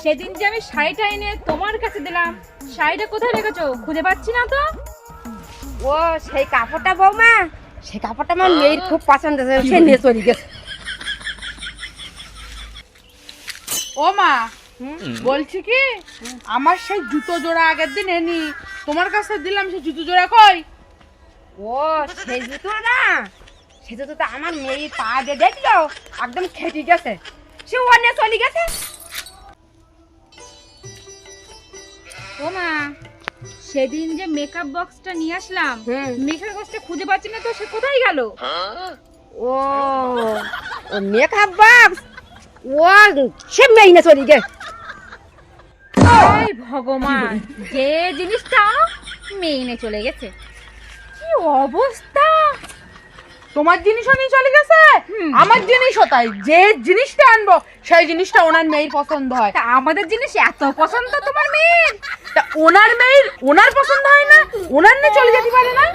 সেদিন যে আমি শাড়িটা এনে তোমার কাছে দিলাম, শাড়িটা কোথায় রেখেছো? খুঁজে পাচ্ছি না তো। ও সেই কাপড়টা বৌমা, সেই কাপড়টা আমার মেয়ের খুব পছন্দ হয়েছে, সে নিয়ে চলে গেছে। ও মা, বলছি কি আমার সেই জুতো জোড়া আগের দিন এনি তোমার কাছে দিলাম, সেই জুতো জোড়া কই? ও সেই জুতো না, সেই জুতো তো আমার মেয়ে পা দিয়ে দেখলো একদম খেটে গেছে, সে ও নিয়ে চলে গেছে। ও মা, সেদিন যে মেকআপ বক্সটা নিয়ে আসলাম, মেকআপ বক্সটা খুঁজে পাচ্ছি না তো, সে কোথায় গেল? ও ও মেকআপ বক্স, ও সে মেয়ে নিয়ে চলে গেছে। এই ভগবান, যে জিনিসটা মেইনে চলে গেছে, কি অবস্থা! তোমার জিনিসও নিয়ে চলে গেছে, আমার জিনিসও তাই। যে জিনিসটা আনবো সেই জিনিসটা ওনার মেয়ের পছন্দ হয়। তা আমাদের জিনিস এত পছন্দ তোমার মেয়ের? তা ওনার মেয়ের ওনার পছন্দ হয় না, ওনার নিয়ে চলে যেতে পারে না?